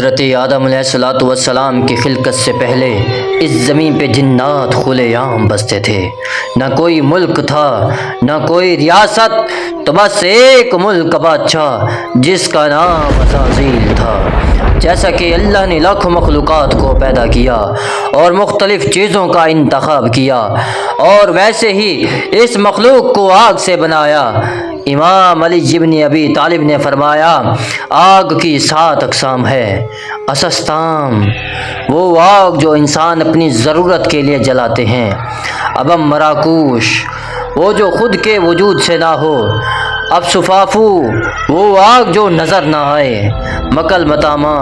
حضرت آدم علیہ الصلوۃ والسلام کی خلقت سے پہلے اس زمین پہ جنات کھلے عام بستے تھے۔ نہ کوئی ملک تھا، نہ کوئی ریاست، تو بس ایک ملک کا بادشاہ جس کا نام عزازیل تھا۔ جیسا کہ اللہ نے لاکھوں مخلوقات کو پیدا کیا اور مختلف چیزوں کا انتخاب کیا، اور ویسے ہی اس مخلوق کو آگ سے بنایا۔ امام علی ابن ابی طالب نے فرمایا، آگ کی 7 اقسام ہے۔ اسستام، وہ آگ جو انسان اپنی ضرورت کے لیے جلاتے ہیں۔ ابم مراکوش، وہ جو خود کے وجود سے نہ ہو۔ اب صفافو، وہ آگ جو نظر نہ آئے۔ مکل متاما،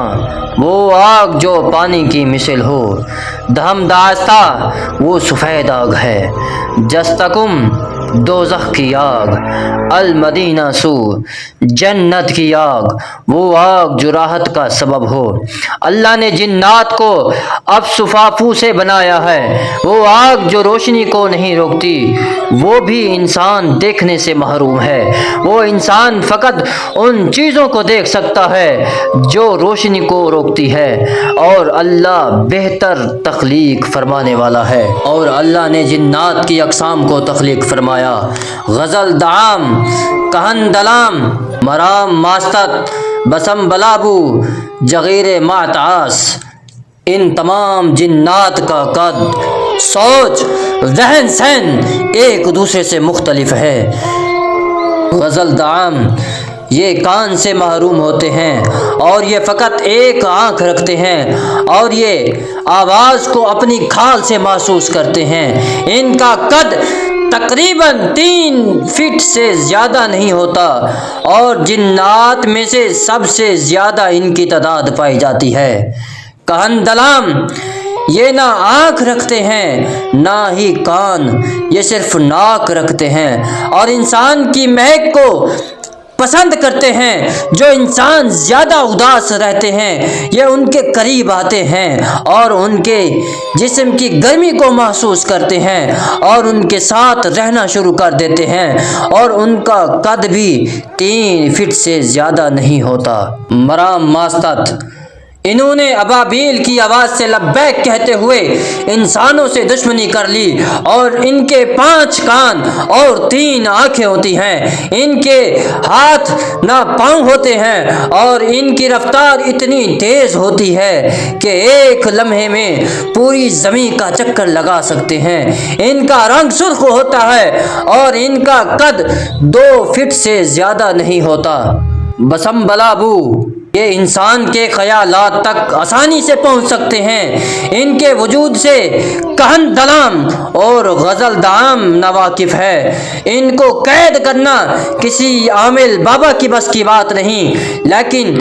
وہ آگ جو پانی کی مثل ہو۔ دہم داستہ، وہ سفید آگ ہے۔ جستکم، دوزخ کی آگ۔ المدینہ سو، جنت کی آگ، وہ آگ جو راحت کا سبب ہو۔ اللہ نے جنات کو اب صفافو سے بنایا ہے، وہ آگ جو روشنی کو نہیں روکتی۔ وہ بھی انسان دیکھنے سے محروم ہے، وہ انسان فقط ان چیزوں کو دیکھ سکتا ہے جو روشنی کو روکتی ہے، اور اللہ بہتر تخلیق فرمانے والا ہے۔ اور اللہ نے جنات کی اقسام کو تخلیق فرمایا۔ غزل دعام، کہن دلام، مرام ماستت، بسم بلابو، جغیر معتعاس۔ ان تمام جنات کا قد، سوچ، ذہن سین ایک دوسرے سے مختلف ہے۔ غزل دعام، یہ کان سے محروم ہوتے ہیں اور یہ فقط ایک آنکھ رکھتے ہیں، اور یہ آواز کو اپنی کھال سے محسوس کرتے ہیں۔ ان کا قد تقریباً 3 فٹ سے زیادہ نہیں ہوتا، اور جنات میں سے سب سے زیادہ ان کی تعداد پائی جاتی ہے۔ کہن دلام، یہ نہ آنکھ رکھتے ہیں نہ ہی کان، یہ صرف ناک رکھتے ہیں، اور انسان کی مہک کو پسند کرتے ہیں۔ جو انسان زیادہ اداس رہتے ہیں یہ ان کے قریب آتے ہیں اور ان کے جسم کی گرمی کو محسوس کرتے ہیں اور ان کے ساتھ رہنا شروع کر دیتے ہیں، اور ان کا قد بھی 3 فٹ سے زیادہ نہیں ہوتا۔ مرام ماستت، انہوں نے ابابیل کی آواز سے لبیک کہتے ہوئے انسانوں سے دشمنی کر لی، اور ان کے 5 کان اور 3 آنکھیں ہوتی ہیں۔ ان کے ہاتھ نہ پاؤں ہوتے ہیں، اور ان کی رفتار اتنی تیز ہوتی ہے کہ ایک لمحے میں پوری زمین کا چکر لگا سکتے ہیں۔ ان کا رنگ سرخ ہوتا ہے اور ان کا قد 2 فٹ سے زیادہ نہیں ہوتا۔ بسم بلابو، یہ انسان کے خیالات تک آسانی سے پہنچ سکتے ہیں۔ ان کے وجود سے کہن دلام اور غزل دعام ناواقف ہے۔ ان کو قید کرنا کسی عامل بابا کی بس کی بات نہیں، لیکن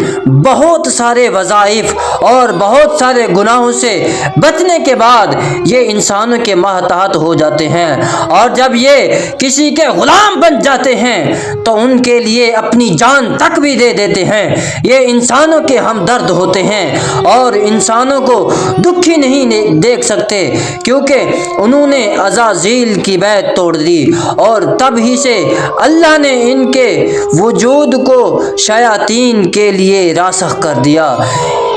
بہت سارے وظائف اور بہت سارے گناہوں سے بچنے کے بعد یہ انسانوں کے ماتحت ہو جاتے ہیں، اور جب یہ کسی کے غلام بن جاتے ہیں تو ان کے لیے اپنی جان تک بھی دے دیتے ہیں۔ یہ انسانوں کے ہمدرد ہوتے ہیں اور انسانوں کو دکھی نہیں دیکھ سکتے، کیونکہ انہوں نے عزازیل کی بیعت توڑ دی، اور تب ہی سے اللہ نے ان کے وجود کو شیاطین کے لیے راسخ کر دیا۔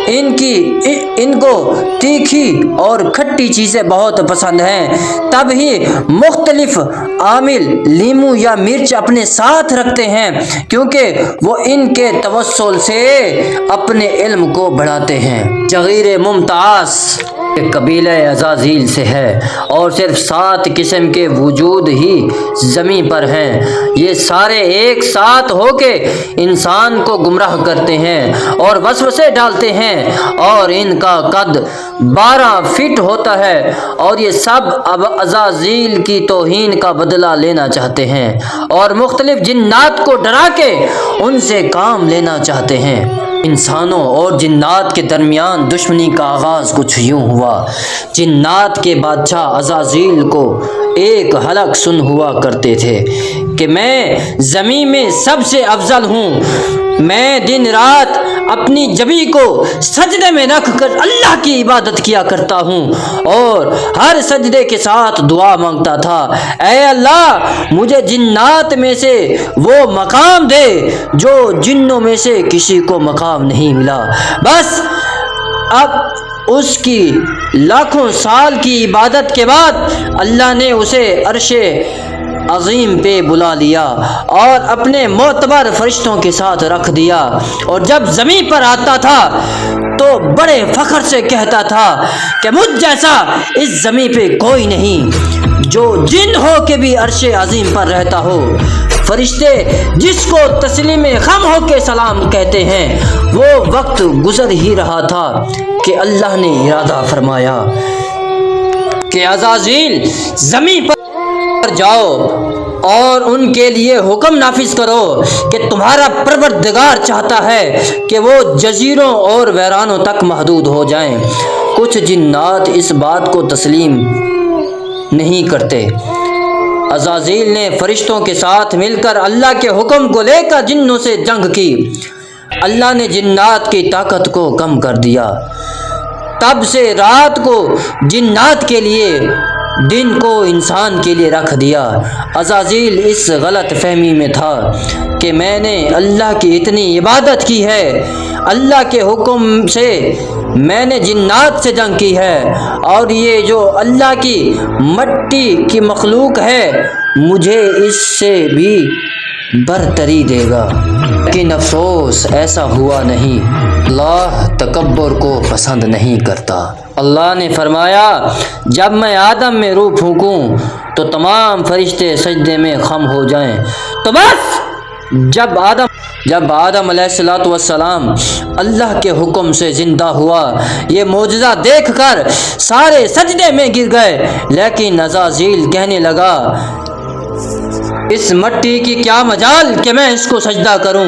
ان کو تیکھی اور کھٹی چیزیں بہت پسند ہیں، تب ہی مختلف عامل لیمو یا مرچ اپنے ساتھ رکھتے ہیں، کیونکہ وہ ان کے توسل سے اپنے علم کو بڑھاتے ہیں۔ جغیر ممتاز قبیلہ عزازیل سے ہے، اور صرف 7 قسم کے وجود ہی زمین پر ہیں۔ یہ سارے ایک ساتھ ہو کے انسان کو گمراہ کرتے ہیں اور وسوسے ڈالتے ہیں، اور ان کا قد 12 فٹ ہوتا ہے، اور یہ سب اب عزازیل کی توہین کا بدلہ لینا چاہتے ہیں اور مختلف جنات کو ڈرا کے ان سے کام لینا چاہتے ہیں۔ انسانوں اور جنات کے درمیان دشمنی کا آغاز کچھ یوں ہوا۔ جنات کے بادشاہ عزازیل کو ایک حلق سن ہوا کرتے تھے کہ میں زمین میں سب سے افضل ہوں، میں دن رات اپنی جبی کو سجدے میں رکھ کر اللہ کی عبادت کیا کرتا ہوں، اور ہر سجدے کے ساتھ دعا مانگتا تھا، اے اللہ مجھے جنات میں سے وہ مقام دے جو جنوں میں سے کسی کو مقام نہیں ملا۔ بس اب اس کی لاکھوں سال کی عبادت کے بعد اللہ نے اسے عرش عظیم پہ بلا لیا اور اپنے معتبر فرشتوں کے ساتھ رکھ دیا، اور جب زمین پر آتا تھا تو بڑے فخر سے کہتا تھا کہ مجھ جیسا اس زمین پہ کوئی نہیں جو جن ہو کے بھی عرش عظیم پر رہتا ہو۔ فرشتے جس کو تسلیم خم ہو کے سلام کہتے ہیں، وہ وقت گزر ہی رہا تھا کہ اللہ نے ارادہ فرمایا کہ عزازیل زمین پر جاؤ اور ان کے لیے حکم نافذ کرو کہ تمہارا پروردگار چاہتا ہے کہ وہ جزیروں اور ویرانوں تک محدود ہو جائیں۔ کچھ جنات اس بات کو تسلیم نہیں کرتے۔ عزازیل نے فرشتوں کے ساتھ مل کر اللہ کے حکم کو لے کر جنوں سے جنگ کی۔ اللہ نے جنات کی طاقت کو کم کر دیا۔ تب سے رات کو جنات کے لیے، دن کو انسان کے لیے رکھ دیا۔ عزازیل اس غلط فہمی میں تھا کہ میں نے اللہ کی اتنی عبادت کی ہے، اللہ کے حکم سے میں نے جنات سے جنگ کی ہے، اور یہ جو اللہ کی مٹی کی مخلوق ہے مجھے اس سے بھی برتری دے گا۔ لیکن افسوس ایسا ہوا نہیں۔ اللہ تکبر کو پسند نہیں کرتا۔ اللہ نے فرمایا جب میں آدم میں روح پھونکوں تو تمام فرشتے سجدے میں خم ہو جائیں۔ تو بس جب آدم علیہ السلام اللہ کے حکم سے زندہ ہوا، یہ معجزہ دیکھ کر سارے سجدے میں گر گئے، لیکن عزازیل کہنے لگا اس مٹی کی کیا مجال کہ میں اس کو سجدہ کروں،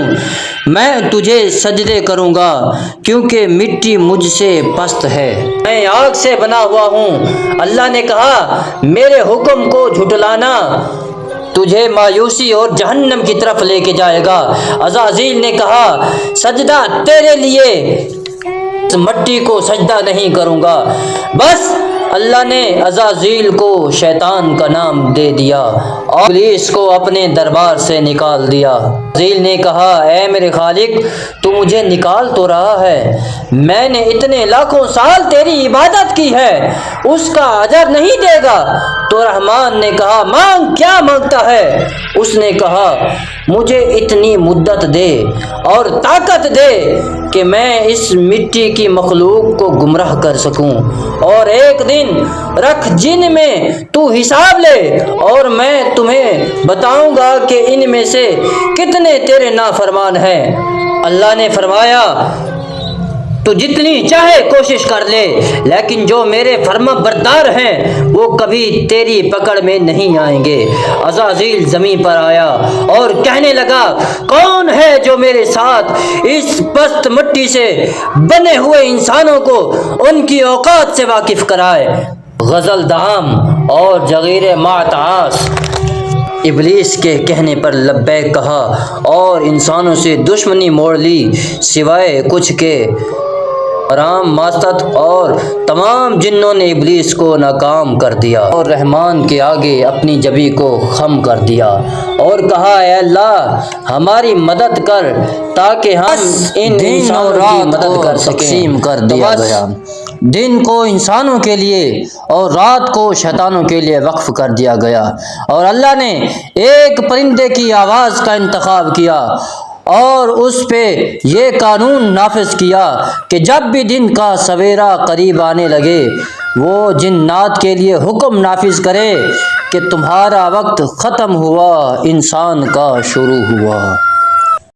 میں تجھے سجدے کروں گا کیونکہ مٹی مجھ سے پست ہے، میں آگ سے بنا ہوا ہوں۔ اللہ نے کہا میرے حکم کو جھٹلانا تجھے مایوسی اور جہنم کی طرف لے کے جائے گا۔ عزازیل نے کہا سجدہ تیرے لیے، اس مٹی کو سجدہ نہیں کروں گا۔ بس اللہ نے عزازیل کو شیطان کا نام دے دیا اور ابلیس کو اپنے دربار سے نکال دیا۔ عزازیل نے کہا اے میرے خالق، تو مجھے نکال تو رہا ہے، میں نے اتنے لاکھوں سال تیری عبادت کی ہے، اس کا اجر نہیں دے گا؟ تو رحمان نے کہا مانگ، کیا مانگتا ہے؟ اس نے کہا مجھے اتنی مدت دے اور طاقت دے کہ میں اس مٹی کی مخلوق کو گمراہ کر سکوں، اور ایک دن رکھ جن میں تو حساب لے اور میں تمہیں بتاؤں گا کہ ان میں سے کتنے تیرے نافرمان ہیں۔ اللہ نے فرمایا تو جتنی چاہے کوشش کر لے، لیکن جو میرے فرما بردار ہیں وہ کبھی تیری پکڑ میں نہیں آئیں گے۔ عزازیل زمین پر آیا اور کہنے لگا کون ہے جو میرے ساتھ اس پست مٹی سے بنے ہوئے انسانوں کو ان کی اوقات سے واقف کرائے۔ غزل دام اور جغیر معتعاس ابلیس کے کہنے پر لبیک کہا اور انسانوں سے دشمنی موڑ لی، سوائے کچھ کے رام ماست اور تمام جنوں نے ابلیس کو ناکام کر دیا اور رحمان کے آگے اپنی جبی کو خم کر دیا اور کہا اے اللہ ہماری مدد کر تاکہ ہم ان انسانوں کی مدد کر سکیں۔ تقسیم کر دیا گیا، دن کو انسانوں کے لیے اور رات کو شیطانوں کے لیے وقف کر دیا گیا، اور اللہ نے ایک پرندے کی آواز کا انتخاب کیا اور اس پہ یہ قانون نافذ کیا کہ جب بھی دن کا سویرا قریب آنے لگے وہ جنات کے لیے حکم نافذ کرے کہ تمہارا وقت ختم ہوا، انسان کا شروع ہوا۔